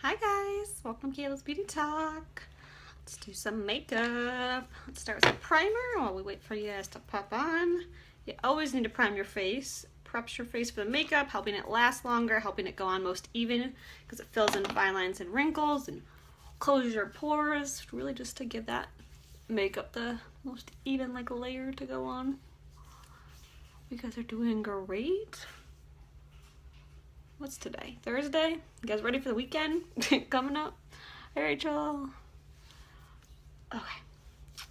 Hi guys, welcome to Kayla's Beauty Talk. Let's do some makeup. Let's start with a primer while we wait for you guys to pop on. You always need to prime your face. Preps your face for the makeup, helping it last longer, helping it go on most even because it fills in fine lines and wrinkles and closes your pores, really just to give that makeup the most even layer to go on. You guys are doing great. What's today? Thursday? You guys ready for the weekend coming up? Hey Rachel. Okay.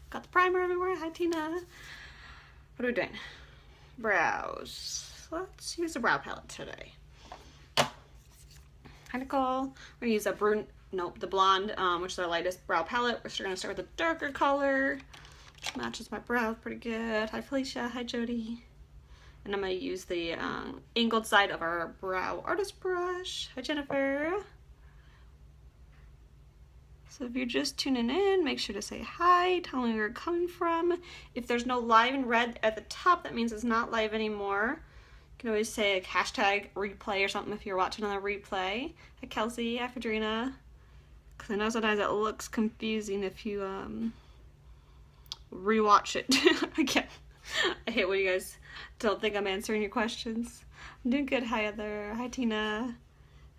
Got the primer everywhere. Hi Tina. What are we doing? Brows. Let's use a brow palette today. Hi Nicole. We're gonna use the blonde, which is our lightest brow palette. We're gonna start with a darker color, which matches my brows pretty good. Hi Felicia. Hi Jody. And I'm going to use the angled side of our brow artist brush. Hi, Jennifer. So if you're just tuning in, make sure to say hi, tell me where you're coming from. If there's no live in red at the top, that means it's not live anymore. You can always say like hashtag replay or something if you're watching on the replay. Hi, Kelsey. Hi, Fadrina. Because I know sometimes it looks confusing if you rewatch it again. I hate when you guys don't think I'm answering your questions. I'm doing good. Hi, Heather. Hi, Tina.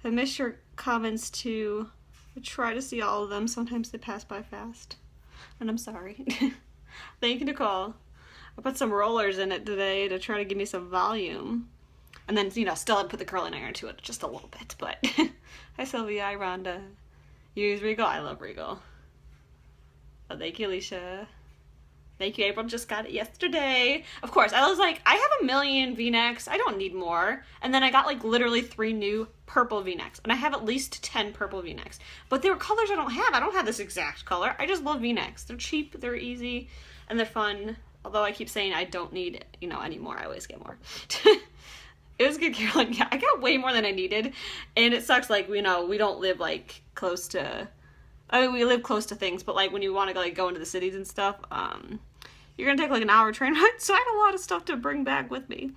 I miss your comments too. I try to see all of them. Sometimes they pass by fast. And I'm sorry. Thank you, Nicole. I put some rollers in it today to try to give me some volume. And then, still I put the curling iron to it just a little bit. But hi, Sylvia. Hi, Rhonda. You use Regal? I love Regal. Oh, thank you, Alicia. Thank you, April. Just got it yesterday. Of course, I was like, I have a million V-necks. I don't need more. And then I got literally 3 new purple V-necks. And I have at least 10 purple V-necks. But they're colors I don't have. I don't have this exact color. I just love V-necks. They're cheap, they're easy, and they're fun. Although I keep saying I don't need, any more. I always get more. It was good, Carolyn. Yeah, I got way more than I needed. And it sucks, we don't live, close to... we live close to things, but when you want to go into the cities and stuff, you're gonna take an hour train ride, so I had a lot of stuff to bring back with me.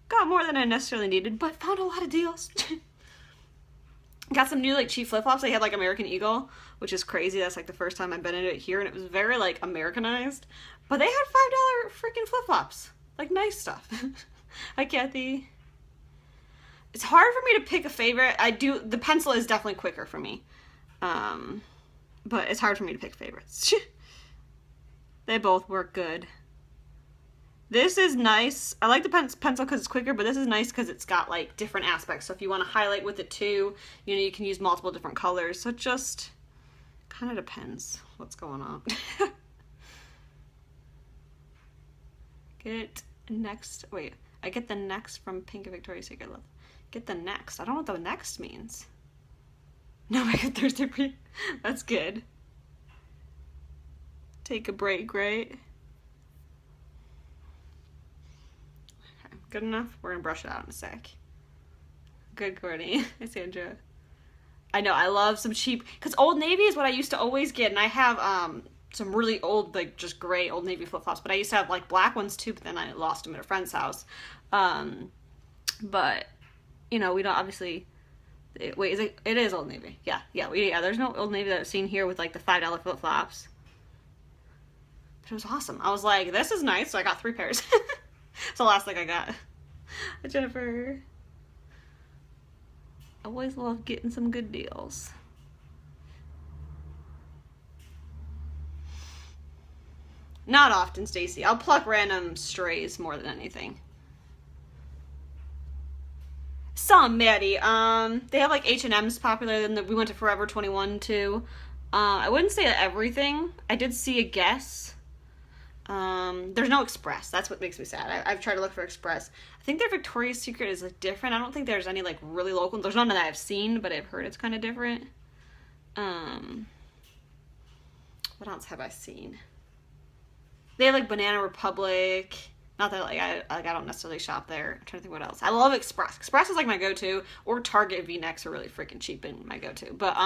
Got more than I necessarily needed, but found a lot of deals. Got some new cheap flip-flops. They had American Eagle, which is crazy. That's the first time I've been into it here, and it was very Americanized. But they had $5 freaking flip-flops. Nice stuff. Hi, Kathy. It's hard for me to pick a favorite. The pencil is definitely quicker for me. But it's hard for me to pick favorites. They both work good. This is nice. I like the pencil because it's quicker, but this is nice because it's got different aspects. So if you want to highlight with it too, you can use multiple different colors. So it just kind of depends what's going on. Get next. Wait, I get the next from Pink and Victoria's Secret Love. Get the next. I don't know what the next means. No, I got Thursday break. That's good. Take a break, right? Okay, good enough? We're gonna brush it out in a sec. Good, Courtney. Hi, Sandra. I know, I love some cheap... Because Old Navy is what I used to always get, and I have some really old, just gray Old Navy flip-flops, but I used to have, black ones too, but then I lost them at a friend's house. But, we don't obviously... Wait, it is Old Navy. Yeah, there's no Old Navy that I've seen here with the $5 flip-flops. But it was awesome. I was like, this is nice, so I got 3 pairs. It's the last thing I got. Hi, Jennifer. Always love getting some good deals. Not often, Stacy. I'll pluck random strays more than anything. Some, Maddie. They have H&M's popular, then we went to Forever 21 too. I wouldn't say everything. I did see a Guess. There's no Express. That's what makes me sad. I've tried to look for Express. I think their Victoria's Secret is different. I don't think there's any really local. There's none that I've seen, but I've heard it's kind of different. What else have I seen? They have Banana Republic. Not that I don't necessarily shop there. I'm trying to think what else. I love Express. Express is my go-to, or Target V-necks are really freaking cheap and my go-to. But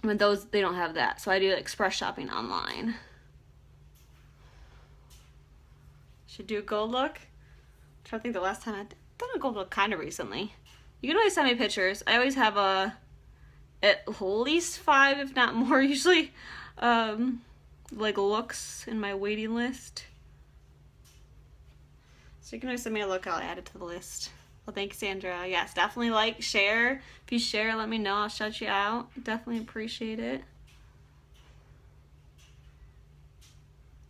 when those, they don't have that, so I do Express shopping online. Should do a gold look. I'm trying to think the last time I've done a gold look kind of recently. You can always send me pictures. I always have a at least 5, if not more, usually, like, looks in my waiting list. So you can always send me a look, I'll add it to the list. Well, thanks, Sandra. Yes, definitely like, share. If you share, let me know. I'll shout you out. Definitely appreciate it.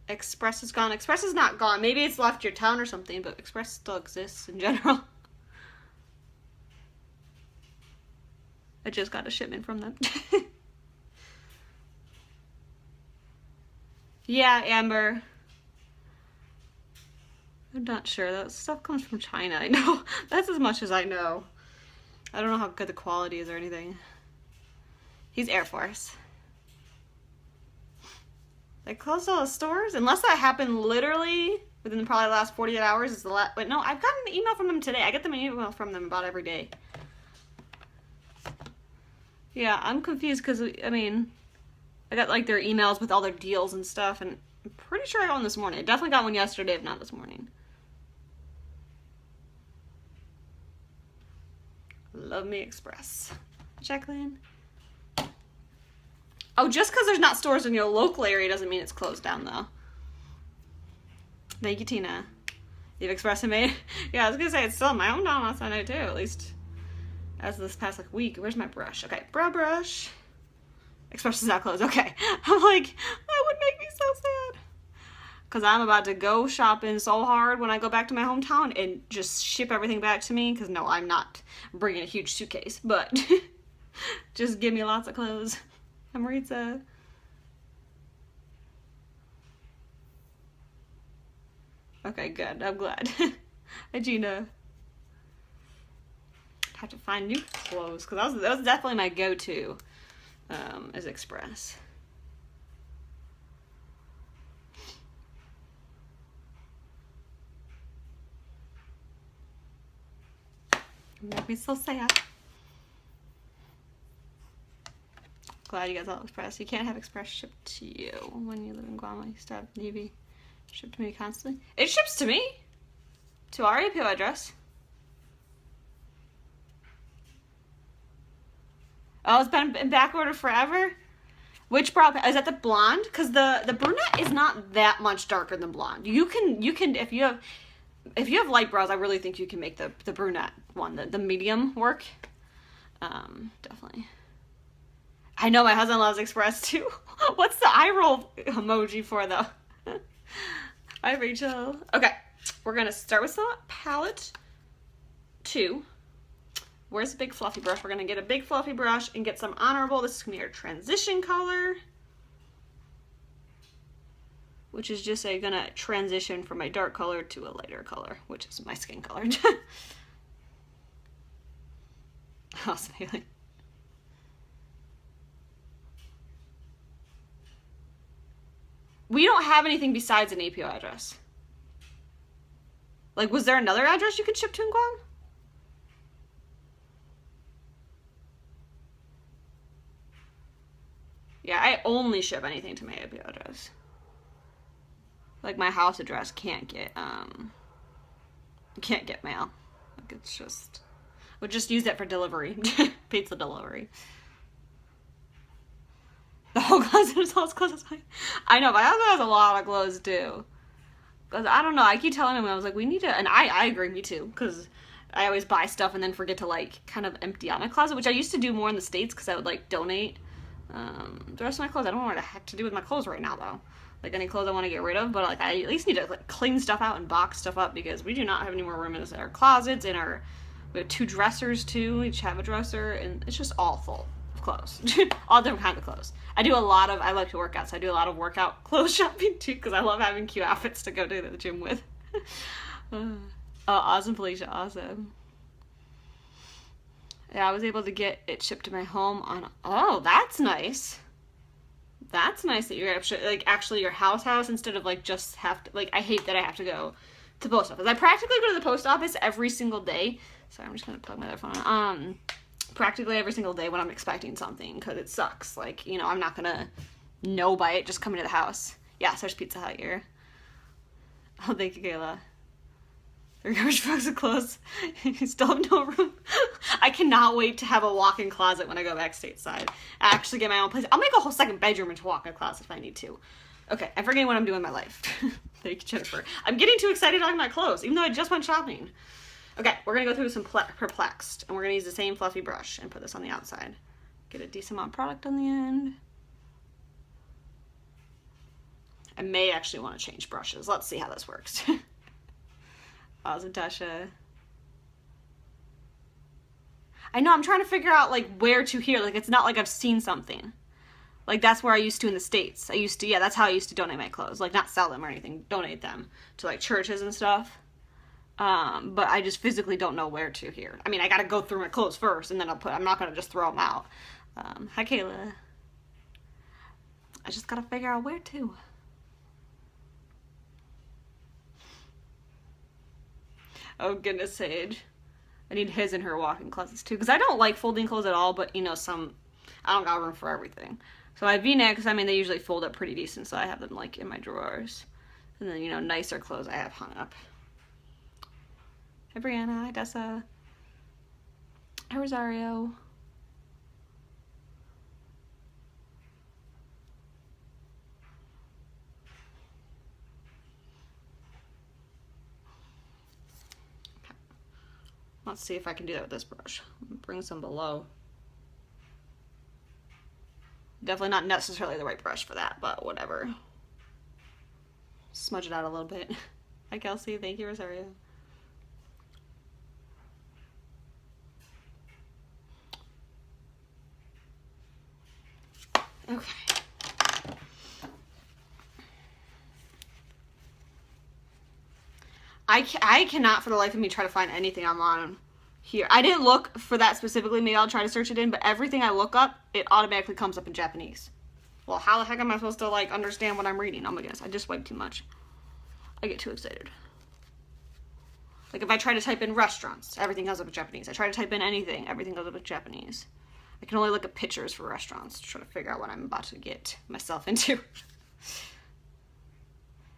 Express is gone. Express is not gone. Maybe it's left your town or something, but Express still exists in general. I just got a shipment from them. Yeah, Amber. I'm not sure. That stuff comes from China. I know. That's as much as I know. I don't know how good the quality is or anything. He's Air Force. They closed all the stores? Unless that happened literally within probably the last 48 hours is the last. But no, I've gotten an email from them today. I get them an email from them about every day. Yeah, I'm confused because, I mean, I got like their emails with all their deals and stuff, and I'm pretty sure I got one this morning. I definitely got one yesterday, if not this morning. Love me Express. Jacqueline. Oh, just because there's not stores in your local area doesn't mean it's closed down, though. Thank you, Tina. You've Express and made. Yeah, I was gonna say it's still in my hometown last night too, at least as of this past like week. Where's my brush? Okay, brow brush. Express is not closed. Okay, I'm like, that would make me so sad. Because I'm about to go shopping so hard when I go back to my hometown and just ship everything back to me. Because no, I'm not bringing a huge suitcase, but just give me lots of clothes. I'm Maritza. Okay, good. I'm glad. Hi, Gina. Have to find new clothes because that was definitely my go-to. Is Express. Make me so sad. Glad you guys all Express. You can't have Express shipped to you when you live in Guam. You still have Navy shipped to me constantly. It ships to me. To our APO address. Oh, it's been in back order forever? Which brow is that the blonde? Because the brunette is not that much darker than blonde. You can if you have light brows, I really think you can make the brunette one, the medium work. Definitely. I know my husband loves Express too. What's the eye roll emoji for though? Hi Rachel. Okay, we're gonna start with some palette 2. Where's the big fluffy brush? We're gonna get a big fluffy brush and get some honorable. This is gonna be our transition color, which is just gonna transition from a dark color to a lighter color, which is my skin color. Awesome, Haley. We don't have anything besides an APO address. Like, was there another address you could ship to in Guam? Yeah, I only ship anything to my APO address. Like, my house address can't get mail. Like, it's just, we'll just use it for delivery. Pizza delivery. The whole closet is all as close as mine. I know, my husband has a lot of clothes too. Because I don't know, I keep telling him, I was like, we need to, and I agree, me too, because I always buy stuff and then forget to like kind of empty out my closet, which I used to do more in the States because I would like donate the rest of my clothes. I don't know what the heck to do with my clothes right now though. Like any clothes I want to get rid of, but like I at least need to like clean stuff out and box stuff up because we do not have any more room in our closets. We have 2 dressers too. We each have a dresser and it's just all full of clothes. All different kinds of clothes. I like to work out, so I do a lot of workout clothes shopping too because I love having cute outfits to go to the gym with. Oh, awesome, Felicia, awesome. Yeah, I was able to get it shipped to my home on, oh, that's nice. That's nice that you're actually your house instead of like just have to, like, I hate that I have to go to the post office. I practically go to the post office every single day. Sorry, I'm just gonna plug my other phone on. Practically every single day when I'm expecting something because it sucks. Like, you know, I'm not gonna know by it just coming to the house. Yes, there's Pizza Hut here. Oh, thank you, Kayla. Their garbage bags are closed. You still have no room. I cannot wait to have a walk-in closet when I go back stateside. I actually get my own place. I'll make a whole second bedroom into a walk-in closet if I need to. Okay, I'm forgetting what I'm doing in my life. Thank you, Jennifer. I'm getting too excited talking about clothes, even though I just went shopping. Okay, we're gonna go through some Perplexed, and we're gonna use the same fluffy brush and put this on the outside. Get a decent amount of product on the end. I may actually want to change brushes. Let's see how this works. Zatasha. I know, I'm trying to figure out like where to here. Like it's not like I've seen something. Like that's where I used to in the States. I used to, yeah, that's how I used to donate my clothes. Like not sell them or anything, donate them to like churches and stuff. But I just physically don't know where to here. I mean, I gotta go through my clothes first and then I'm not gonna just throw them out. Hi Kayla. I just gotta figure out where to. Oh goodness, Sage. I need his and her walk-in closets too, because I don't like folding clothes at all, but you know, I don't got room for everything. So my V-necks, I mean, they usually fold up pretty decent, so I have them like in my drawers. And then, you know, nicer clothes I have hung up. Hi Brianna, hi Dessa. Hi Rosario. Let's see if I can do that with this brush. Bring some below. Definitely not necessarily the right brush for that, but whatever. Smudge it out a little bit. Hi Kelsey, thank you Rosario. Okay. I cannot for the life of me try to find anything online here. I didn't look for that specifically. Maybe I'll try to search it in, but everything I look up, it automatically comes up in Japanese. Well, how the heck am I supposed to like understand what I'm reading? Oh my goodness, I just wiped too much. I get too excited. Like if I try to type in restaurants, everything comes up in Japanese. I try to type in anything, everything goes up in Japanese. I can only look at pictures for restaurants to try to figure out what I'm about to get myself into.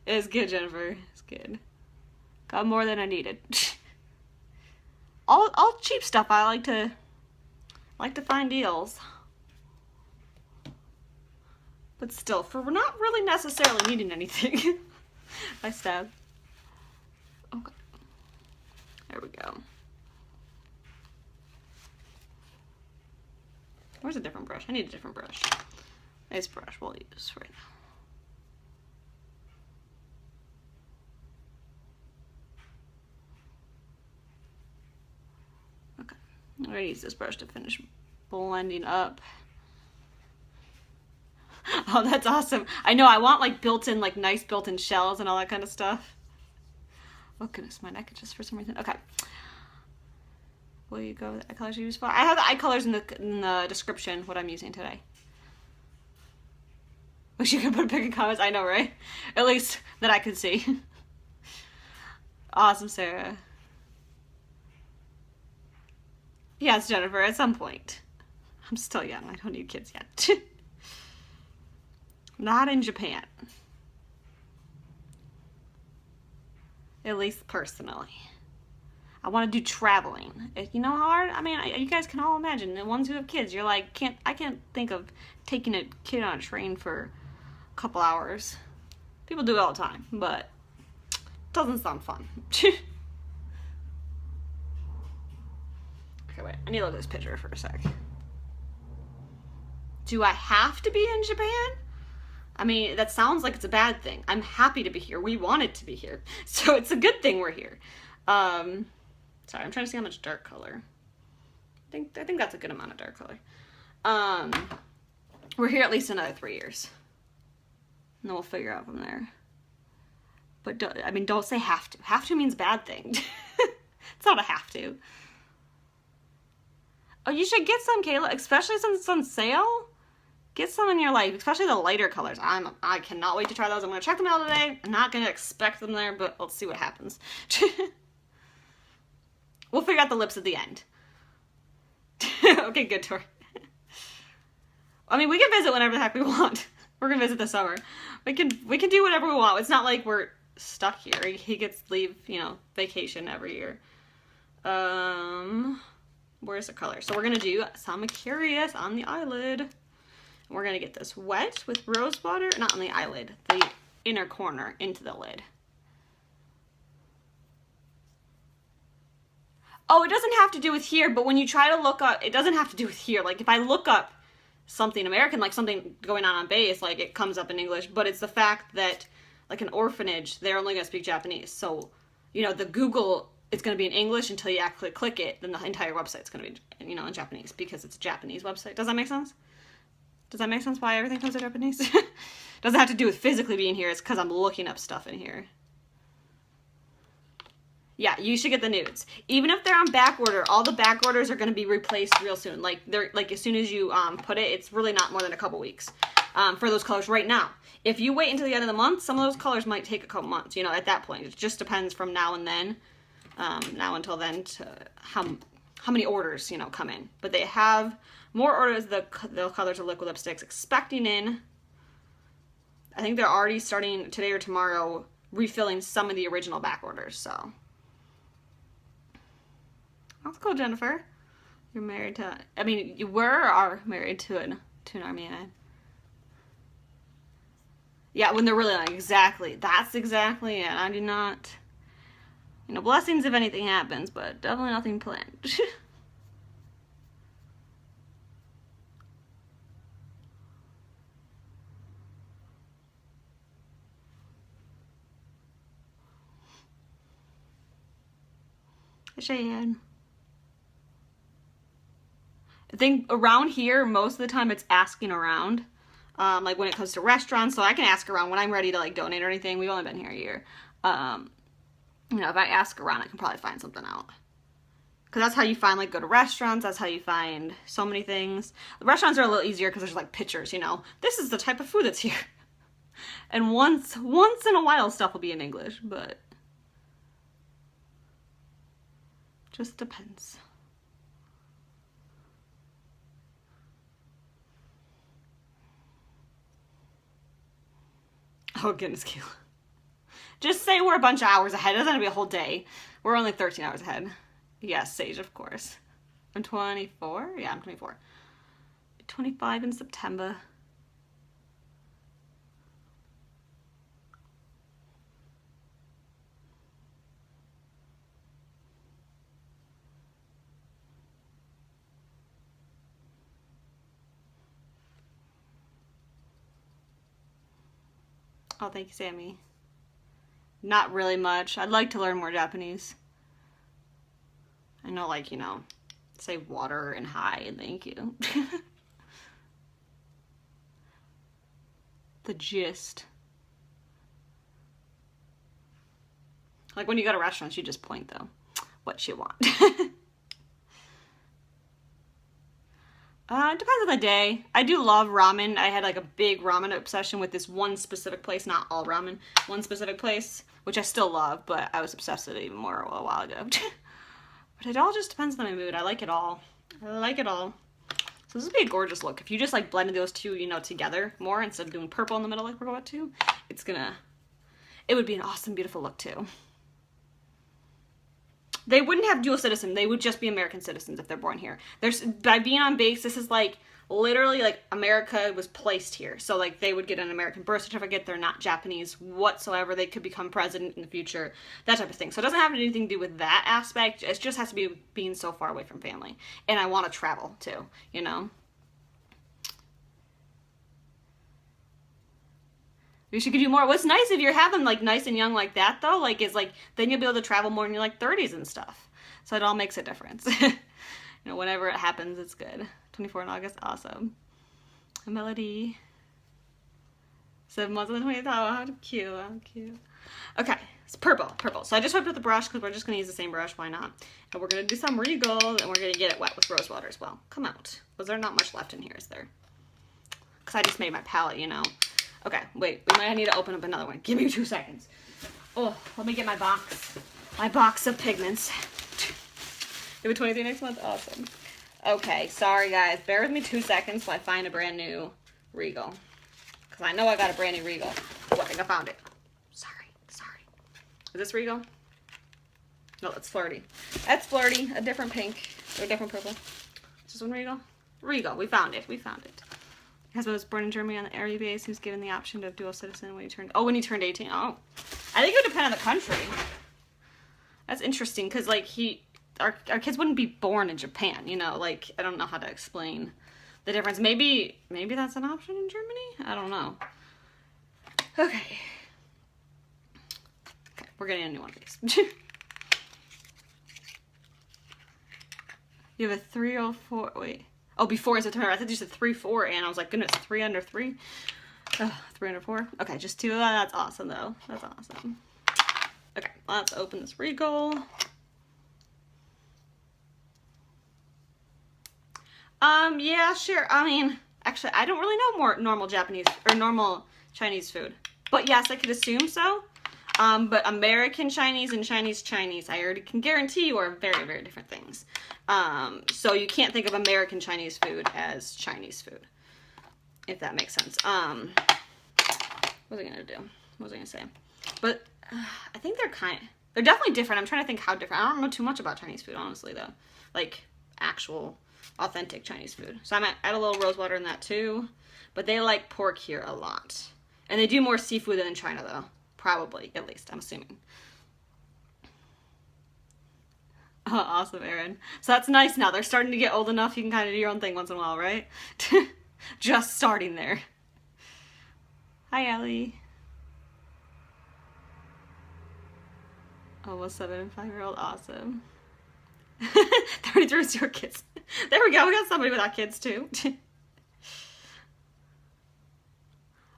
It's good, Jennifer. It's good. Got more than I needed. all cheap stuff. I like to find deals. But still, for not really necessarily needing anything. I stab. Okay. There we go. Where's a different brush? I need a different brush. This brush we'll use right now. I'm gonna use this brush to finish blending up. Oh, that's awesome. I know, I want like built-in, like nice built-in shells and all that kind of stuff. Oh goodness, my neck itches for some reason. Okay. Will you go with the eye colors you use for? I have the eye colors in the description, what I'm using today. Wish you could put a pic in comments. I know, right? At least that I could see. Awesome, Sarah. Yes, Jennifer, at some point. I'm still young. I don't need kids yet. Not in Japan. At least personally. I want to do traveling. You know how hard? I mean, you guys can all imagine. The ones who have kids, you're like, I can't think of taking a kid on a train for a couple hours. People do it all the time, but it doesn't sound fun. Okay, wait. I need to look at this picture for a sec. Do I have to be in Japan? I mean, that sounds like it's a bad thing. I'm happy to be here. We wanted to be here. So it's a good thing we're here. Sorry, I'm trying to see how much dark color. I think that's a good amount of dark color. We're here at least another 3 years. And then we'll figure out from there. But don't say have to. Have to means bad thing. It's not a have to. Oh, you should get some, Kayla, especially since it's on sale. Get some in your life, especially the lighter colors. I cannot wait to try those. I'm going to check them out today. I'm not going to expect them there, but let's see what happens. We'll figure out the lips at the end. Okay, good, Tori. I mean, we can visit whenever the heck we want. We're going to visit this summer. We can do whatever we want. It's not like we're stuck here. He gets leave, you know, vacation every year. Where's the color? So we're gonna do some Curious on the eyelid. We're gonna get this wet with rose water, not on the eyelid, the inner corner into the lid. Oh, it doesn't have to do with here, but when you try to look up, it doesn't have to do with here. Like if I look up something American, like something going on base, like it comes up in English, but it's the fact that like an orphanage, they're only gonna speak Japanese. So, you know, the Google, it's gonna be in English until you actually click it, then the entire website's gonna be, you know, in Japanese because it's a Japanese website. Does that make sense? Does that make sense why everything comes in Japanese? Doesn't have to do with physically being here, it's because I'm looking up stuff in here. Yeah, you should get the nudes. Even if they're on back order, all the back orders are going to be replaced real soon. Like they're like as soon as you put it, it's really not more than a couple weeks for those colors right now. If you wait until the end of the month, some of those colors might take a couple months. You know, at that point, it just depends from now and then, now until then, to how many orders you know come in. But they have more orders. The colors of liquid lipsticks expecting in. I think they're already starting today or tomorrow refilling some of the original back orders. So. That's cool, Jennifer. You're married to, I mean, you were or are married to an Army man. Yeah, when they're really like, exactly. That's exactly it. I do not, you know, blessings if anything happens, but definitely nothing planned. Cheyenne. I think around here, most of the time it's asking around, like when it comes to restaurants, so I can ask around when I'm ready to like donate or anything. We've only been here a year. You know, if I ask around, I can probably find something out. Because that's how you find like good restaurants, that's how you find so many things. The restaurants are a little easier because there's like pictures, you know. This is the type of food that's here. And once in a while stuff will be in English, but just depends. Oh, goodness, Kayla. Just say we're a bunch of hours ahead. It doesn't have to be a whole day. We're only 13 hours ahead. Yes, Sage, of course. I'm 24? Yeah, I'm 24. 25 in September. Oh, thank you, Sammy. Not really much. I'd like to learn more Japanese. I know, like, you know, say water and hi and thank you. The gist. Like when you go to restaurants, you just point though. What you want. It depends on the day. I do love ramen. I had like a big ramen obsession with this one specific place, not all ramen, one specific place, which I still love, but I was obsessed with it even more a while ago. But it all just depends on my mood. I like it all. I like it all. So this would be a gorgeous look. If you just like blended those two, you know, together more instead of doing purple in the middle like we're about to, it would be an awesome, beautiful look too. They wouldn't have dual citizen. They would just be American citizens if they're born here. By being on base, this is like literally like America was placed here. So like they would get an American birth certificate. They're not Japanese whatsoever. They could become president in the future, that type of thing. So it doesn't have anything to do with that aspect. It just has to be being so far away from family. And I want to travel too, you know? You should do more. What's nice if you're having like nice and young like that though, like is like then you'll be able to travel more in your like 30s and stuff. So it all makes a difference. You know, whenever it happens, it's good. 24 in August, awesome. A Melody. 7 months on the 20th. Oh, how cute, how cute. Okay, it's purple. So I just wiped with the brush because we're just gonna use the same brush. Why not? And we're gonna do some Regal and we're gonna get it wet with rose water as well. Come out. Was there not much left in here? Is there? Because I just made my palette, you know. Okay, wait, we might need to open up another one. Give me 2 seconds. Oh, let me get my box. My box of pigments. You have a 23 next month? Awesome. Okay, sorry guys. Bear with me 2 seconds till I find a brand new Regal. Because I know I got a brand new Regal. Oh, I think I found it. Sorry. Is this Regal? No, that's Flirty. That's Flirty. A different pink. Or a different purple. Is this one Regal? Regal. We found it. We found it. Husband was born in Germany on the area base. He was given the option of dual citizen when he turned... Oh, when he turned 18. Oh. I think it would depend on the country. That's interesting, because, like, our kids wouldn't be born in Japan, you know? Like, I don't know how to explain the difference. Maybe that's an option in Germany? I don't know. Okay. Okay, we're getting a new one of these. You have a 304... Wait. Oh, before is a turn. I thought you said 3-4, and I was like, goodness, 3 under 3? 3 under 4? Okay, just 2 of that. That's awesome, though. That's awesome. Okay, let's open this Regal. Yeah, sure. I mean, actually, I don't really know more normal Japanese or normal Chinese food. But yes, I could assume so. But American Chinese and Chinese Chinese, I already can guarantee you, are very, very different things. So you can't think of American Chinese food as Chinese food, if that makes sense. What was I gonna do? What was I gonna say? But I think they're definitely different. I'm trying to think how different. I don't know too much about Chinese food, honestly, though. Like, actual, authentic Chinese food. So I might add a little rose water in that, too. But they like pork here a lot. And they do more seafood than in China, though. Probably, at least, I'm assuming. Oh, awesome, Aaron. So that's nice now. They're starting to get old enough you can kind of do your own thing once in a while, right? Just starting there. Hi, Ellie. Almost 7 and 5-year-old. Awesome. 33 is your kids. There we go. We got somebody without kids, too.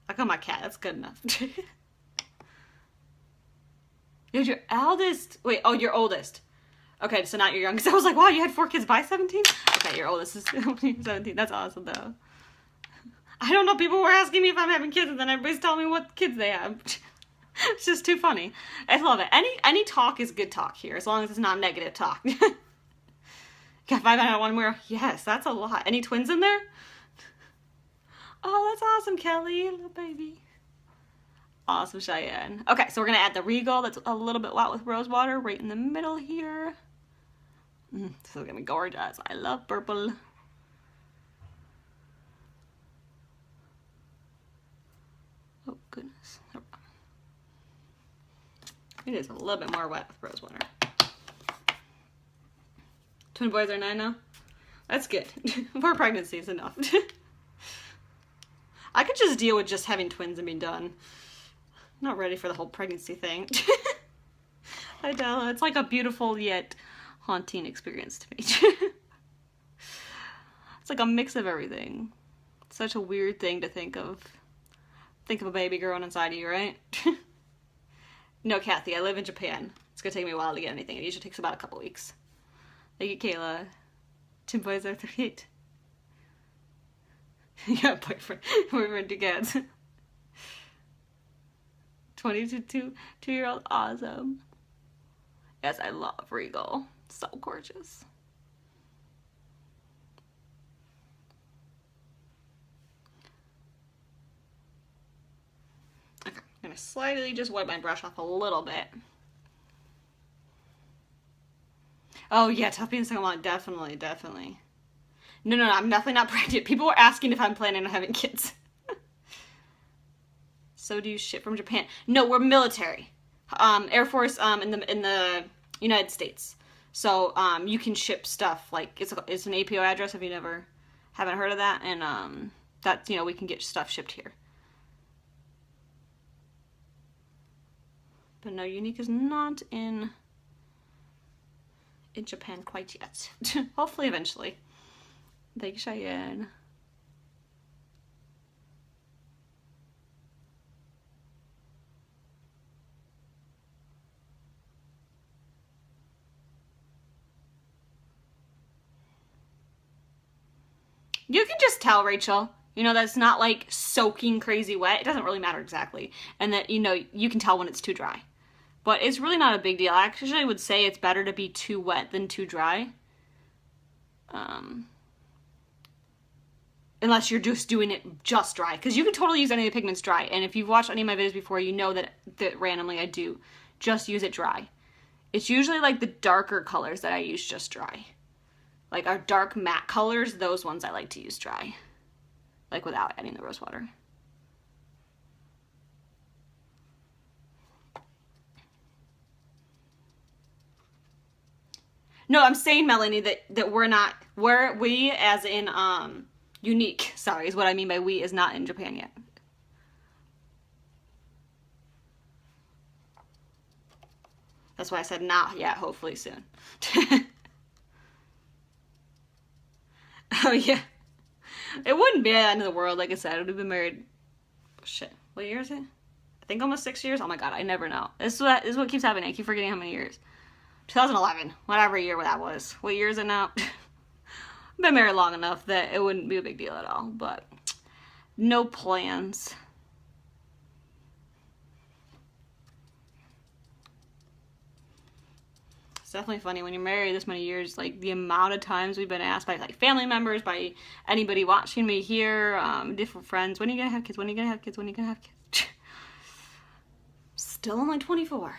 I got my cat. That's good enough. You're your eldest. Wait, oh, your oldest. Okay, so not your youngest. I was like, wow, you had 4 kids by 17? Okay, your oldest is 17. That's awesome, though. I don't know. People were asking me if I'm having kids, and then everybody's telling me what kids they have. It's just too funny. I love it. Any talk is good talk here, as long as it's not negative talk. Got 5 out of 1 more. Yes, that's a lot. Any twins in there? Oh, that's awesome, Kelly. Little baby. Awesome, Cheyenne. Okay, so we're going to add the Regal that's a little bit wet with rose water right in the middle here. This is going to be gorgeous. I love purple. Oh, goodness. It is a little bit more wet with rose water. Twin boys are 9 now? That's good. 4 pregnancy is enough. I could just deal with just having twins and be done. Not ready for the whole pregnancy thing. Idella, it's like a beautiful yet haunting experience to me. It's like a mix of everything. It's such a weird thing to think of. Think of a baby growing inside of you, right? No, Kathy, I live in Japan. It's gonna take me a while to get anything. It usually takes about a couple weeks. Thank you, Kayla. Twin boys are 38. Yeah, boyfriend to get. 22-year-old, awesome. Yes, I love Regal. So gorgeous. Okay, I'm gonna slightly just wipe my brush off a little bit. Oh yeah, Tuffy and Sangama, definitely. No, I'm definitely not pregnant. People were asking if I'm planning on having kids. So do you ship from Japan? No, we're military. Air Force in the United States. So you can ship stuff, like it's an APO address if you haven't heard of that, and that's, you know, we can get stuff shipped here. But no, Unique is not in Japan quite yet. Hopefully eventually. Thank you, Cheyenne. You can just tell, Rachel, you know, that's not like soaking crazy wet. It doesn't really matter exactly. And that, you know, you can tell when it's too dry. But it's really not a big deal. I actually would say it's better to be too wet than too dry. Unless you're just doing it just dry. Because you can totally use any of the pigments dry. And if you've watched any of my videos before, you know that randomly I do just use it dry. It's usually like the darker colors that I use just dry. Like our dark matte colors, those ones I like to use dry. Like without adding the rose water. No, I'm saying, Melanie, that we as in unique, sorry, is what I mean by we, is not in Japan yet. That's why I said not yet, hopefully soon. Oh yeah. It wouldn't be the end of the world, like I said. I would have been married, shit, what year is it? I think almost 6 years. Oh my god, I never know. This is what keeps happening. I keep forgetting how many years. 2011, whatever year that was. What year is it now? I've been married long enough that it wouldn't be a big deal at all, but no plans. It's definitely funny when you're married this many years, like the amount of times we've been asked by like family members, by anybody watching me here, different friends, when are you gonna have kids? When are you gonna have kids? When are you gonna have kids? Still only 24.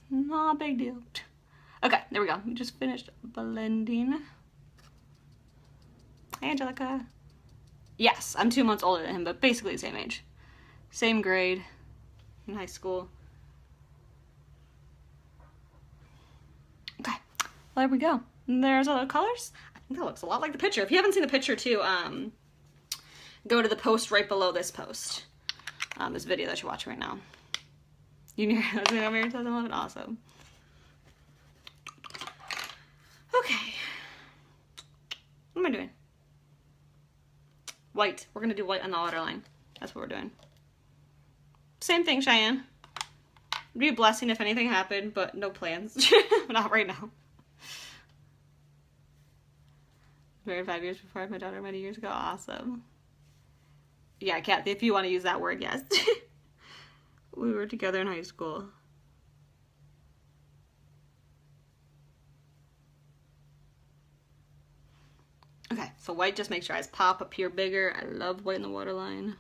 Not a big deal. Okay, there we go. We just finished blending. Hey, Angelica. Yes, I'm 2 months older than him, but basically the same age. Same grade in high school. Okay, well, there we go. And there's other colors. I think that looks a lot like the picture. If you haven't seen the picture too, go to the post right below this post. This video that you're watching right now. You knew I was gonna marry 2011? Awesome. Okay. What am I doing? White. We're gonna do white on the waterline. That's what we're doing. Same thing, Cheyenne. It'd be a blessing if anything happened, but no plans. Not right now. Married 5 years before I had my daughter many years ago. Awesome. Yeah, Kathy, if you want to use that word, yes. We were together in high school. Okay, so white just makes your eyes pop, appear bigger. I love white in the waterline.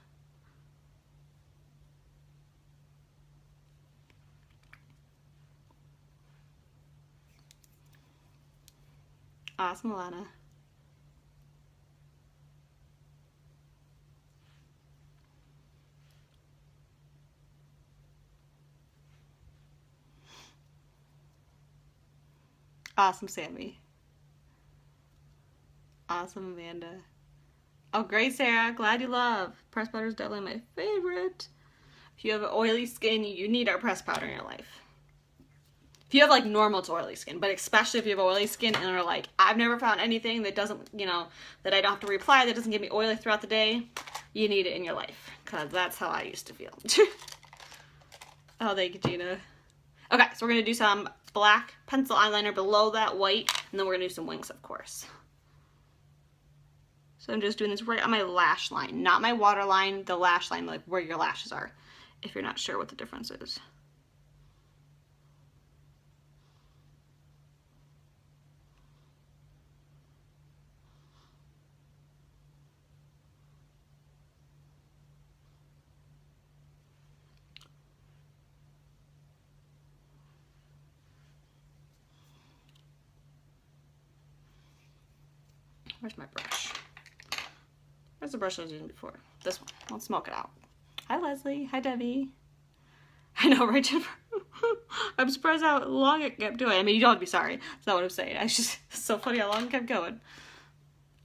Awesome, Alana. Awesome, Sammy. Awesome, Amanda. Oh, great, Sarah. Glad you love. Press powder is definitely my favorite. If you have oily skin, you need our press powder in your life. If you have like normal to oily skin, but especially if you have oily skin and are like, I've never found anything that doesn't, you know, that I don't have to reapply, that doesn't get me oily throughout the day, you need it in your life. Because that's how I used to feel. Oh, thank you, Gina. Okay, so we're going to do some black pencil eyeliner below that white, and then we're going to do some wings, of course. So I'm just doing this right on my lash line, not my waterline, the lash line, like where your lashes are, if you're not sure what the difference is. Where's my brush? Where's the brush I was using before? This one. Let's smoke it out. Hi, Leslie. Hi, Debbie. I know, right, Jennifer? I'm surprised how long it kept doing. I mean, you don't have to be sorry. That's not what I'm saying. It's just so funny how long it kept going.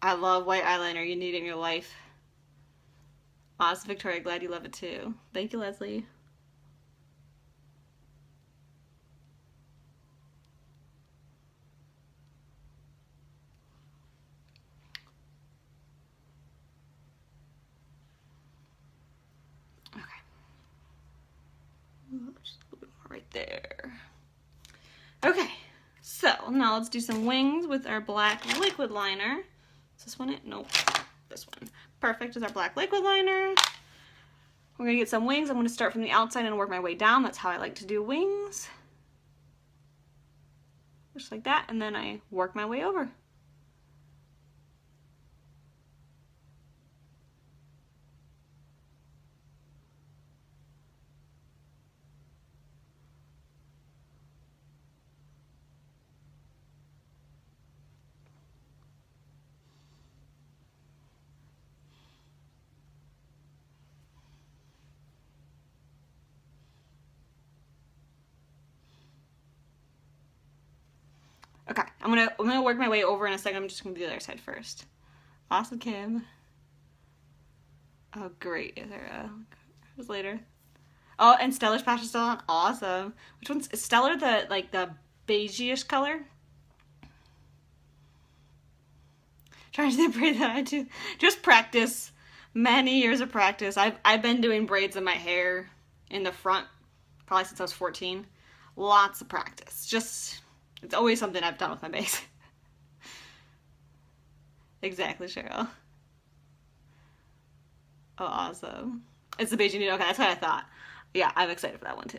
I love white eyeliner. You need it in your life. Awesome, Victoria. Glad you love it too. Thank you, Leslie. Just a little bit more right there. Okay, so now let's do some wings with our black liquid liner. Is this one it? Nope, this one. Perfect, is our black liquid liner. We're gonna get some wings. I'm gonna start from the outside and work my way down. That's how I like to do wings. Just like that, and then I work my way over. Okay, I'm gonna work my way over in a second. I'm just gonna do the other side first. Awesome, Kim. Oh, great. Is there was later? Oh, and Stellar's patch is still on. Awesome. Which one's is Stellar? The like the beigeish color. Trying to braid that I do. Just practice. Many years of practice. I've been doing braids in my hair in the front probably since I was 14. Lots of practice. Just it's always something I've done with my base. Exactly, Cheryl. Oh, awesome. It's the Beijing Nude. Okay, that's what I thought. Yeah, I'm excited for that one too.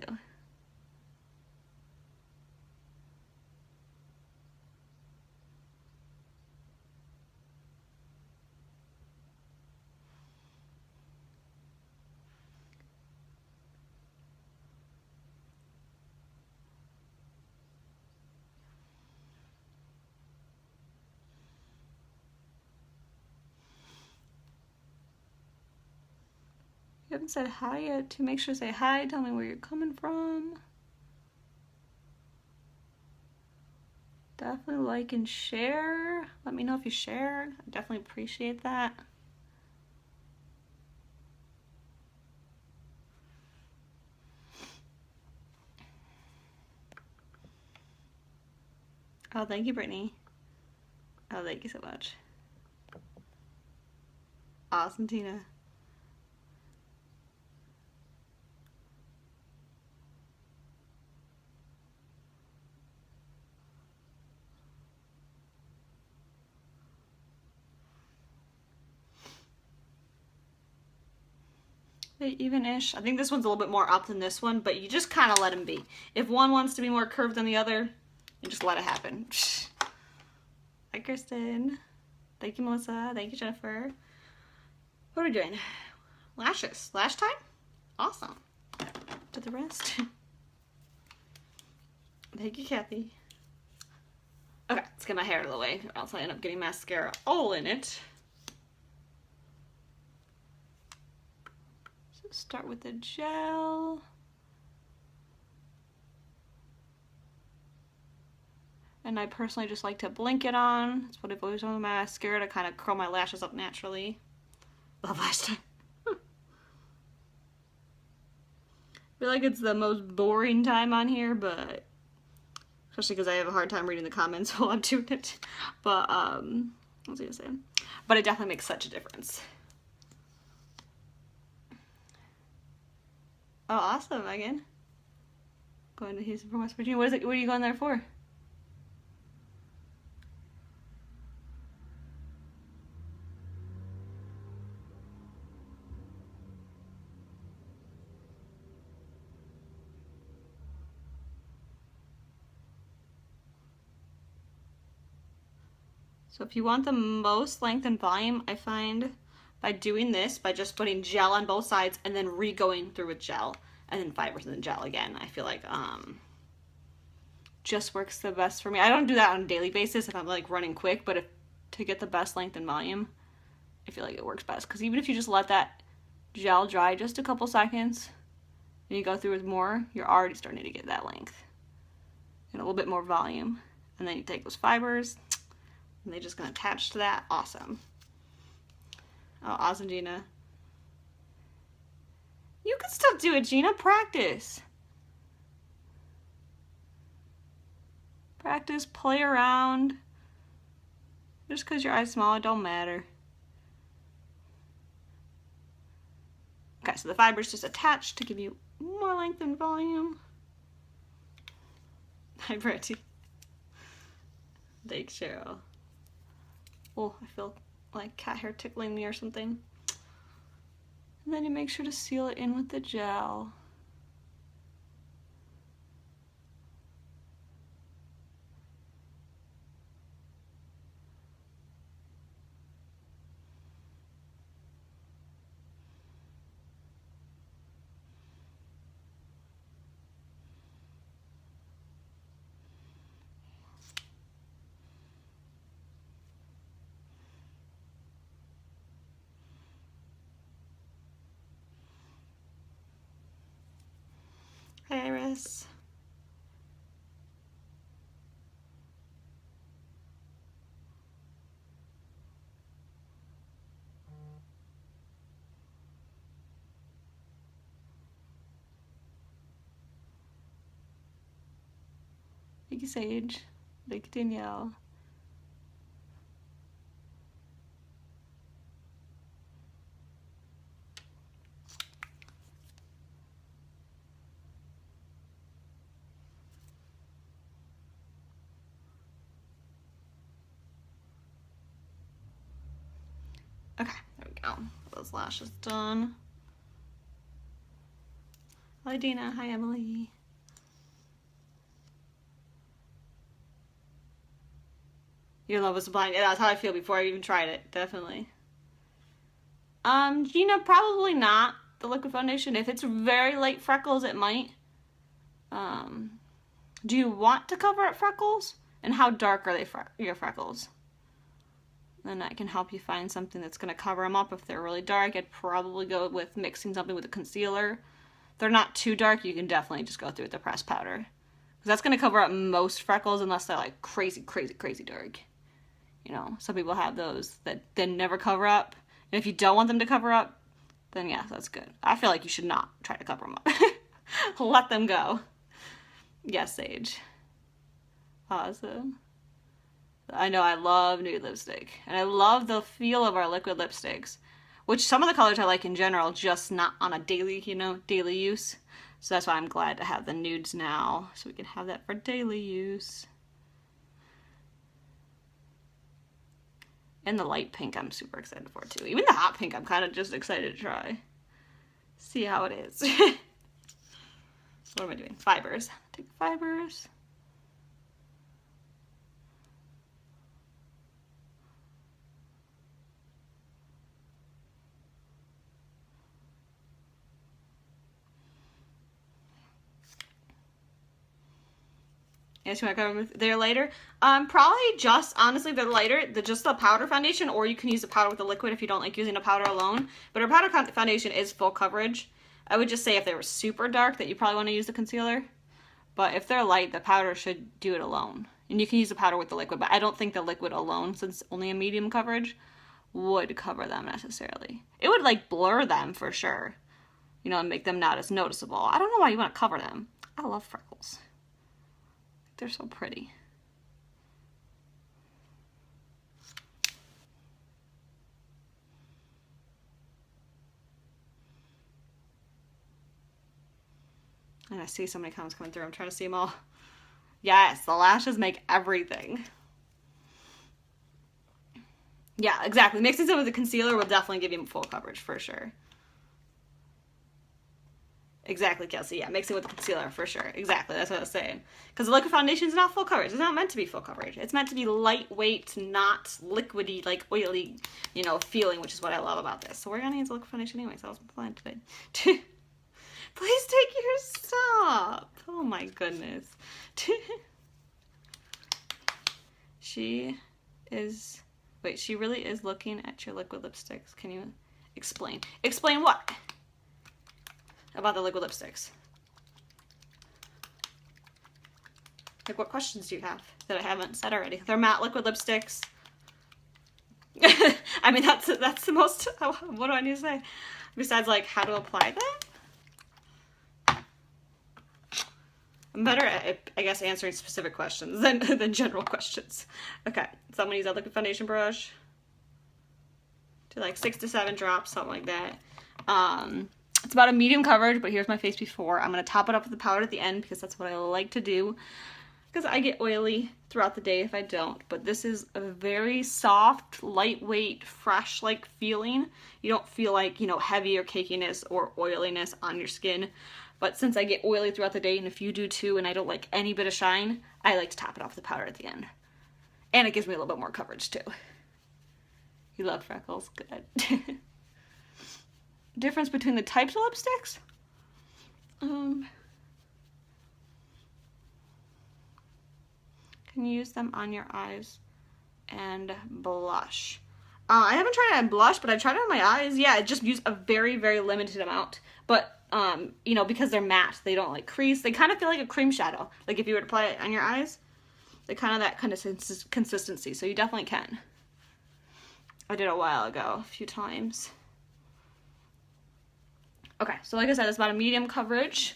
You haven't said hi yet. To make sure to say hi, tell me where you're coming from. Definitely like and share. Let me know if you share. I definitely appreciate that. Oh, thank you, Brittany. Oh, thank you so much. Awesome, Tina. Even-ish. I think this one's a little bit more up than this one, but you just kind of let them be. If one wants to be more curved than the other, you just let it happen. Hi, Kristen. Thank you, Melissa. Thank you, Jennifer. What are we doing? Lashes. Lash time? Awesome. To the rest. Thank you, Kathy. Okay, let's get my hair out of the way, or else I end up getting mascara all in it. So start with the gel. And I personally just like to blink it on. That's what I've always done with my mascara, to kind of curl my lashes up naturally. Love lash time. I feel like it's the most boring time on here, but especially because I have a hard time reading the comments while I'm doing it. But what was I gonna say? But it definitely makes such a difference. Oh, awesome, Megan. Going to Houston from West Virginia. What are you going there for? So if you want the most length and volume, I find by doing this, by just putting gel on both sides and then re-going through with gel and then fibers and then gel again, I feel like just works the best for me. I don't do that on a daily basis if I'm like running quick, but to get the best length and volume, I feel like it works best. Because even if you just let that gel dry just a couple seconds and you go through with more, you're already starting to get that length and a little bit more volume. And then you take those fibers and they're just gonna attach to that. Awesome. Oh, awesome, Gina. You can still do it, Gina. Practice. Practice, play around. Just because your eye's small, it don't matter. Okay, so the fiber's just attached to give you more length and volume. Hi, Bretty. Thanks, Cheryl. Oh, I feel like cat hair tickling me or something. And then you make sure to seal it in with the gel. Hi, Iris. Thank you, Sage. Thank you, Danielle. Okay, there we go. Those lashes done. Hi, Dina. Hi, Emily. Your love was blind. Yeah, that's how I feel before I even tried it. Definitely. Gina, probably not the liquid foundation. If it's very light freckles, it might. Do you want to cover up freckles? And how dark are they your freckles? Then I can help you find something that's going to cover them up. If they're really dark, I'd probably go with mixing something with a concealer. If they're not too dark, you can definitely just go through with the pressed powder. Because that's going to cover up most freckles unless they're like crazy, crazy, crazy dark. You know, some people have those that then never cover up. And if you don't want them to cover up, then yeah, that's good. I feel like you should not try to cover them up. Let them go. Yes, Sage. Awesome. I know I love nude lipstick. And I love the feel of our liquid lipsticks. Which some of the colors I like in general, just not on a daily, you know, daily use. So that's why I'm glad to have the nudes now. So we can have that for daily use. And the light pink I'm super excited for too. Even the hot pink I'm kind of just excited to try. See how it is. What am I doing? Fibers. Take fibers. Yes, you want to cover them there later? Probably just, honestly, the lighter, just the powder foundation, or you can use the powder with the liquid if you don't like using a powder alone. But our powder foundation is full coverage. I would just say if they were super dark that you probably want to use the concealer. But if they're light, the powder should do it alone. And you can use the powder with the liquid, but I don't think the liquid alone, since only a medium coverage, would cover them necessarily. It would like blur them for sure, you know, and make them not as noticeable. I don't know why you want to cover them. I love freckles. They're so pretty. And I see so many comments coming through. I'm trying to see them all. Yes, the lashes make everything. Yeah, exactly. Mixing some with the concealer will definitely give you full coverage for sure. Exactly, Kelsey. Yeah, mix it with the concealer for sure. Exactly, that's what I was saying. Because the liquid foundation is not full coverage. It's not meant to be full coverage. It's meant to be lightweight, not liquidy, like oily, you know, feeling, which is what I love about this. So we're gonna use liquid foundation anyway. So I was planning today. Please take your stop. Oh my goodness. She is. Wait, she really is looking at your liquid lipsticks. Can you explain? Explain what? About the liquid lipsticks. Like, what questions do you have that I haven't said already? They're matte liquid lipsticks. I mean, that's the most, what do I need to say? Besides, like, how to apply them? I'm better at, I guess, answering specific questions than general questions. Okay, so I'm gonna use that liquid foundation brush. Do like 6 to 7 drops, something like that. It's about a medium coverage, but here's my face before. I'm going to top it up with the powder at the end because that's what I like to do. Because I get oily throughout the day if I don't. But this is a very soft, lightweight, fresh-like feeling. You don't feel like, you know, heavy or cakiness or oiliness on your skin. But since I get oily throughout the day, and if you do too, and I don't like any bit of shine, I like to top it off with the powder at the end. And it gives me a little bit more coverage too. You love freckles? Good. Difference between the types of lipsticks? Can you use them on your eyes and blush? I haven't tried it on blush, but I've tried it on my eyes. Yeah, I just use a very, very limited amount. But, you know, because they're matte, they don't like crease. They kind of feel like a cream shadow. Like if you were to apply it on your eyes, they kind of that kind of consistency. So you definitely can. I did it a while ago, a few times. Okay, so like I said, it's about a medium coverage.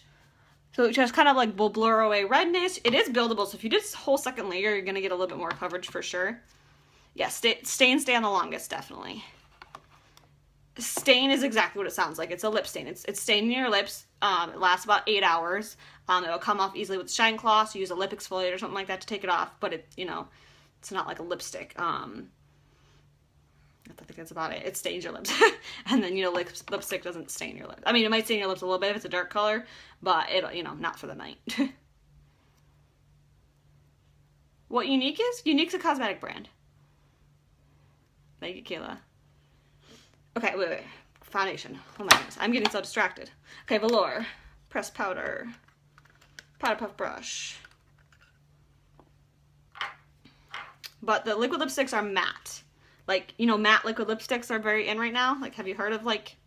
So it just kind of like will blur away redness. It is buildable, so if you did this whole second layer, you're gonna get a little bit more coverage for sure. Yeah, stay on the longest, definitely. Stain is exactly what it sounds like. It's a lip stain. It's staining your lips. It lasts about 8 hours. It'll come off easily with shine cloth. So use a lip exfoliator or something like that to take it off. But it, you know, it's not like a lipstick. I think that's about it. It stains your lips. And then, you know, lipstick doesn't stain your lips. I mean, it might stain your lips a little bit if it's a dark color, but it'll, you know, not for the night. What Younique is? Younique's a cosmetic brand. Thank you, Kayla. Okay, wait. Foundation. Oh my goodness. I'm getting so distracted. Okay, velour. Pressed powder. Powder puff brush. But the liquid lipsticks are matte. Like, you know, matte liquid lipsticks are very in right now. Like, have you heard of, like,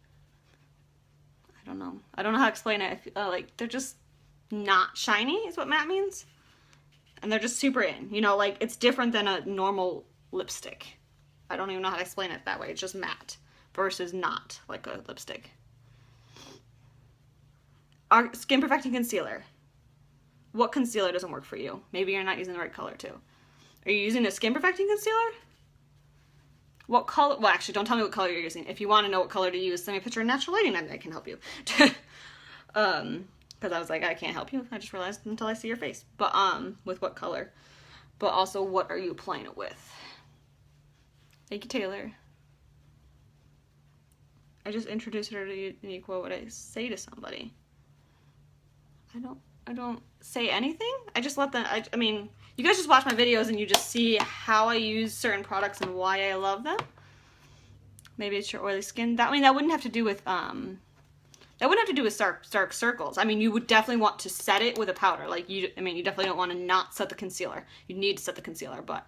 I don't know how to explain it. Like, they're just not shiny is what matte means. And they're just super in. You know, like, it's different than a normal lipstick. I don't even know how to explain it that way. It's just matte versus not like a lipstick. Our Skin Perfecting Concealer. What concealer doesn't work for you? Maybe you're not using the right color too. Are you using a Skin Perfecting Concealer? What color? Well, actually, don't tell me what color you're using. If you want to know what color to use, send me a picture of natural lighting and I can help you. Because I was like, I can't help you. I just realized until I see your face. But with what color? But also, what are you applying it with? Thank you, Taylor. I just introduced her to Younique. What would I say to somebody? I don't say anything. I just let them, I mean, you guys just watch my videos and you just see how I use certain products and why I love them. Maybe it's your oily skin. That, I mean, that wouldn't have to do with, dark circles. I mean, you would definitely want to set it with a powder. Like, you definitely don't want to not set the concealer. You need to set the concealer, but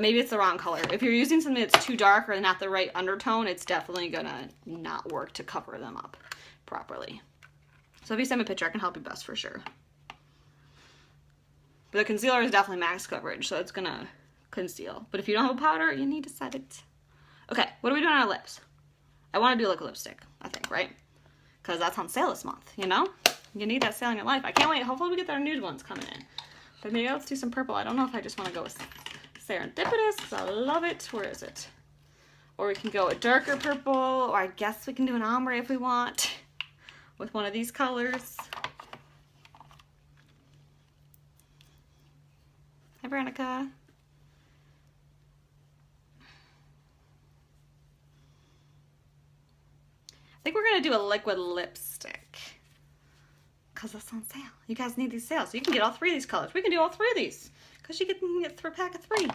maybe it's the wrong color. If you're using something that's too dark or not the right undertone, it's definitely gonna not work to cover them up properly. So if you send me a picture, I can help you best for sure. But the concealer is definitely max coverage, so it's gonna conceal. But if you don't have a powder, you need to set it. Okay, what are we doing on our lips? I want to do like a lipstick, I think, right? Because that's on sale this month, you know? You need that sale in your life. I can't wait. Hopefully we get our nude ones coming in. But maybe let's do some purple. I don't know if I just want to go with Serendipitous, because I love it. Where is it? Or we can go a darker purple, or I guess we can do an ombre if we want with one of these colors. Hi, Veronica. I think we're going to do a liquid lipstick because that's on sale. You guys need these sales. So you can get all 3 of these colors. We can do all 3 of these because you can get a pack of 3.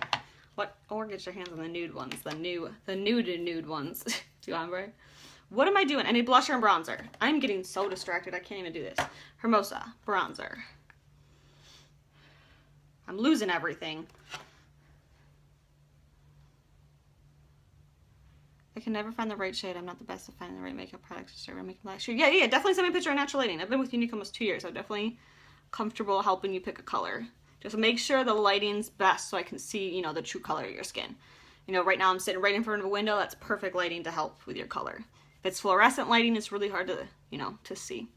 What? Or get your hands on the nude ones. The nude ones. Do ombre. What am I doing? I need blusher and bronzer. I'm getting so distracted. I can't even do this. Hermosa bronzer. I'm losing everything. I can never find the right shade. I'm not the best at finding the right makeup products to start making black shade. Yeah, definitely send me a picture of natural lighting. I've been with Younique almost 2 years, so I'm definitely comfortable helping you pick a color. Just make sure the lighting's best so I can see, you know, the true color of your skin. You know, right now I'm sitting right in front of a window. That's perfect lighting to help with your color. If it's fluorescent lighting, it's really hard to, you know, to see.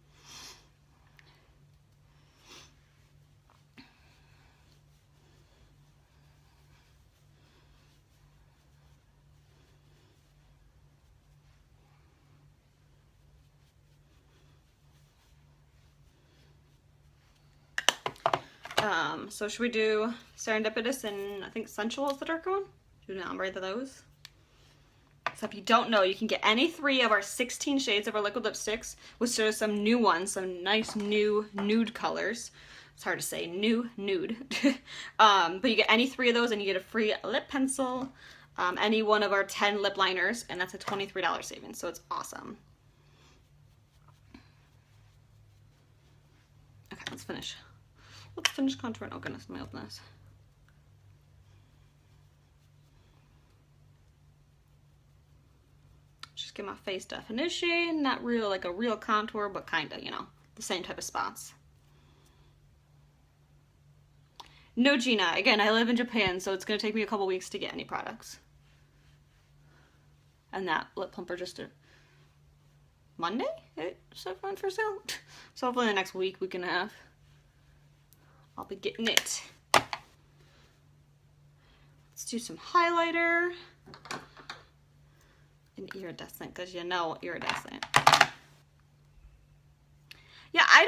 So should we do Serendipitous and I think Sensual is the darker one? Should we do an ombre to those? So if you don't know, you can get any 3 of our 16 shades of our liquid lipsticks, which are some new ones, some nice new nude colors. It's hard to say, nude. But you get any 3 of those and you get a free lip pencil, any one of our 10 lip liners, and that's a $23 savings, so it's awesome. Okay, let's finish. Let's finish contouring. Oh goodness, let me open this. Just get my face definition. Not really like a real contour, but kinda, you know, the same type of spots. No, Gina. Again, I live in Japan, so it's gonna take me a couple weeks to get any products. And that lip plumper just Monday stuff went for sale. So hopefully in the next week and a half I'll be getting it. Let's do some highlighter and iridescent, because you know iridescent. Yeah, I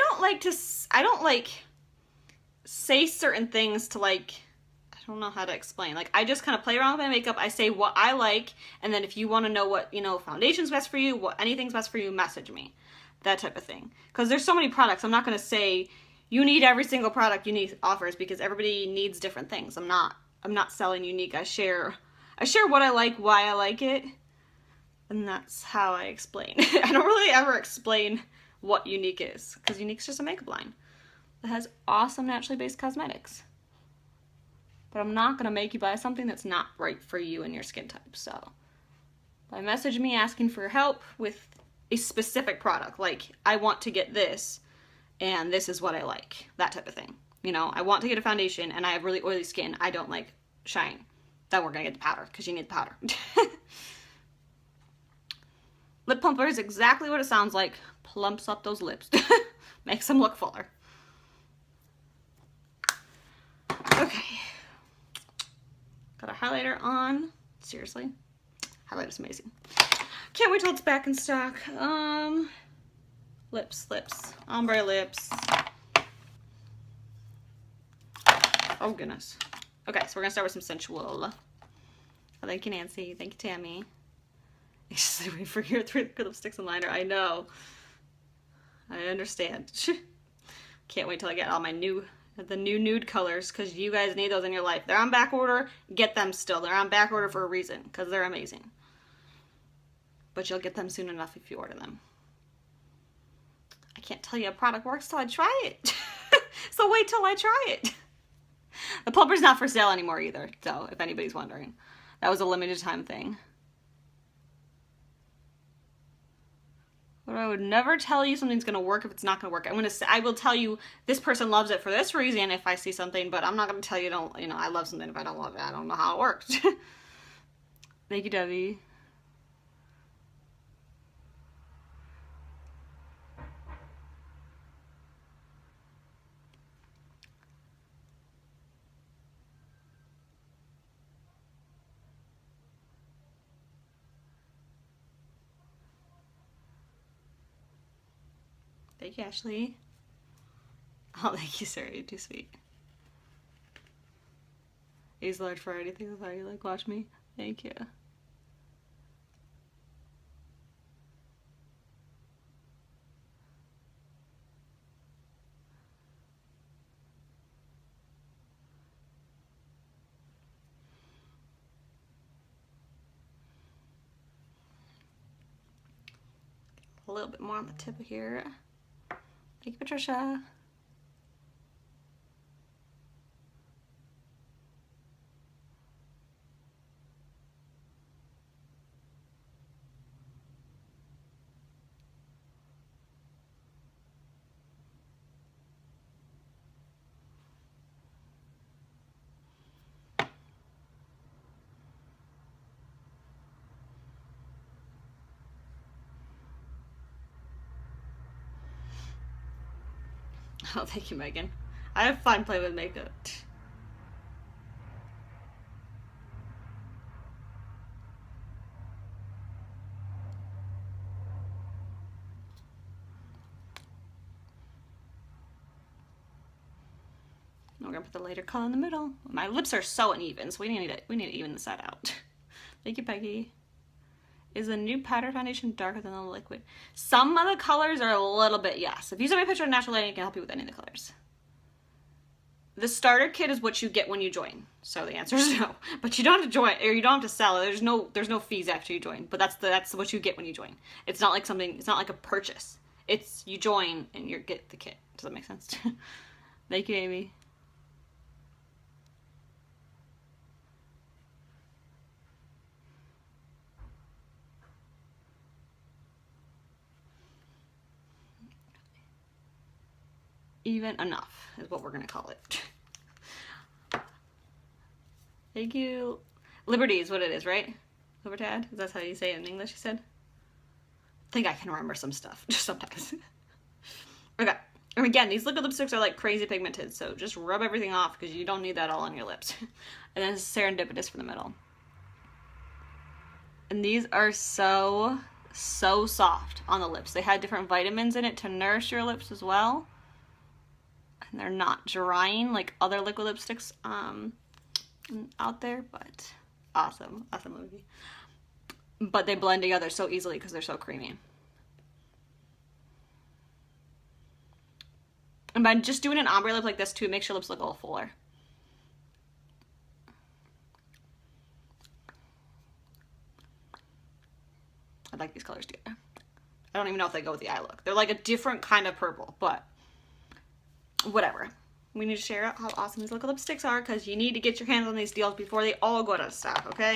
don't like say certain things to like, I don't know how to explain. Like, I just kind of play around with my makeup. I say what I like, and then if you want to know what, you know, foundation's best for you, what anything's best for you, message me. That type of thing. Because there's so many products, I'm not going to say you need every single product Younique offers, because everybody needs different things. I'm not selling Younique. I share what I like, why I like it, and that's how I explain. I don't really ever explain what Younique is, because Younique's just a makeup line that has awesome naturally based cosmetics. But I'm not going to make you buy something that's not right for you and your skin type. So by message me asking for help with a specific product, like I want to get this and this is what I like, that type of thing. You know, I want to get a foundation and I have really oily skin, I don't like shine. Then we're going to get the powder, because you need the powder. Lip plumper is exactly what it sounds like. Plumps up those lips. Makes them look fuller. Okay. Got a highlighter on. Seriously. Highlighter's amazing. Can't wait till it's back in stock. Lips. Ombre lips. Oh, goodness. Okay, so we're going to start with some Sensual. Oh, thank you, Nancy. Thank you, Tammy. Just wait for your 3 lipsticks and liner. I know. I understand. Can't wait till I get all my new nude colors, because you guys need those in your life. They're on back order. Get them still. They're on back order for a reason, because they're amazing. But you'll get them soon enough if you order them. I can't tell you a product works till I try it. So wait till I try it. The plumper's not for sale anymore either, so if anybody's wondering. That was a limited time thing. But I would never tell you something's going to work if it's not going to work. I will tell you this person loves it for this reason if I see something, but I'm not going to tell you, I love something if I don't love it. I don't know how it works. Thank you, Debbie. Thank you, Ashley. Oh, thank you, sir. You're too sweet. A's large for anything that's how you like. Watch me. Thank you. A little bit more on the tip of here. Thank you, Patricia. Oh, thank you, Megan. I have fun playing with makeup. We're gonna put the lighter color in the middle. My lips are so uneven, so we need to even this side out. Thank you, Peggy. Is the new powder foundation darker than the liquid? Some of the colors are a little bit, yes. If you send me a picture of natural lighting, I can help you with any of the colors. The starter kit is what you get when you join. So the answer is no. But you don't have to join, or you don't have to sell it. There's no fees after you join. But that's what you get when you join. It's not like a purchase. It's you join and you get the kit. Does that make sense? Thank you, Amy. Even enough is what we're gonna call it. Thank you. Liberty is what it is, right? Libertad? Is that how you say it in English, you said? think I can remember some stuff, just sometimes. Okay, and again, these liquid lipsticks are like crazy pigmented, so just rub everything off because you don't need that all on your lips. And then Serendipitous for the middle. And these are so soft on the lips. They had different vitamins in it to nourish your lips as well. And they're not drying like other liquid lipsticks out there, but awesome movie. But they blend together so easily because they're so creamy. And by just doing an ombre lip like this too, it makes your lips look a little fuller. I like these colors together. I don't even know if they go with the eye look. They're like a different kind of purple, but whatever. We need to share out how awesome these liquid lipsticks are because you need to get your hands on these deals before they all go out of stock, okay?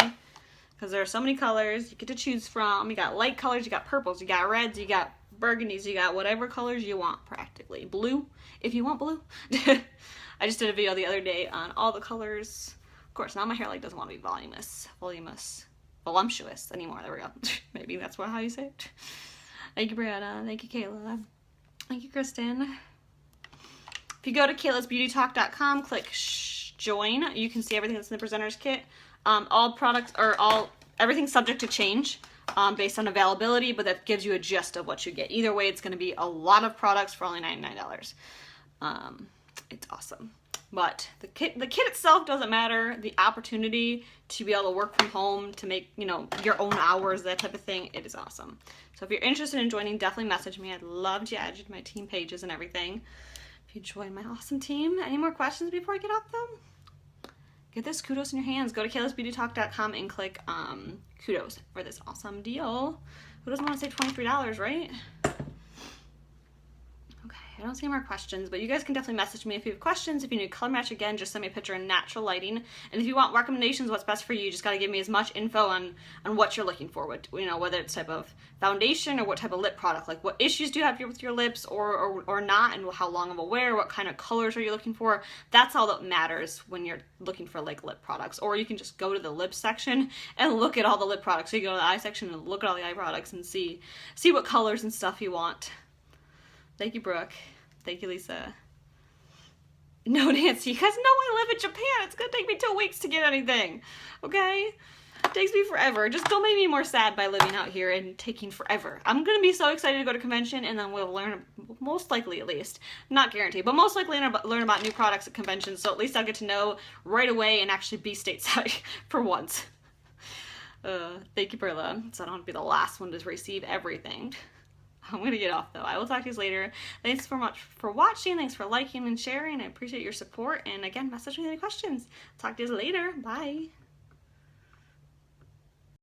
Because there are so many colors you get to choose from. You got light colors, you got purples, you got reds, you got burgundies, you got whatever colors you want practically. Blue, if you want blue. I just did a video the other day on all the colors. Of course, now my hair like doesn't want to be voluptuous anymore. There we go. Maybe that's how you say it. Thank you, Brianna. Thank you, Kayla. Thank you, Kristen. If you go to kaylasbeautytalk.com, click join, you can see everything that's in the presenter's kit. All products are everything's subject to change based on availability, but that gives you a gist of what you get. Either way, it's going to be a lot of products for only $99. It's awesome. But the kit itself doesn't matter. The opportunity to be able to work from home, to make, you know, your own hours, that type of thing, it is awesome. So if you're interested in joining, definitely message me. I'd love to add you to my team pages and everything. If you join my awesome team. Any more questions before I get off though? Get this kudos in your hands. Go to kaylasbeautytalk.com and click kudos for this awesome deal. Who doesn't want to say $23, right? I don't see any more questions, but you guys can definitely message me if you have questions. If you need color match, again, just send me a picture in natural lighting. And if you want recommendations, what's best for you, just got to give me as much info on what you're looking for. You know, whether it's type of foundation or what type of lip product. Like what issues do you have with your lips or not, and how long of a wear, what kind of colors are you looking for. That's all that matters when you're looking for like lip products. Or you can just go to the lip section and look at all the lip products. So you go to the eye section and look at all the eye products and see what colors and stuff you want. Thank you, Brooke. Thank you, Lisa. No, Nancy, you guys know I live in Japan. It's gonna take me 2 weeks to get anything, okay? It takes me forever. Just don't make me more sad by living out here and taking forever. I'm gonna be so excited to go to convention, and then we'll learn, most likely at least, not guaranteed, but most likely learn about new products at conventions, so at least I'll get to know right away and actually be stateside for once. Thank you, Perla. So I don't want to be the last one to receive everything. I'm gonna get off though. I will talk to you later. Thanks so much for watching. Thanks for liking and sharing. I appreciate your support. And again, message me any questions. Talk to you later. Bye.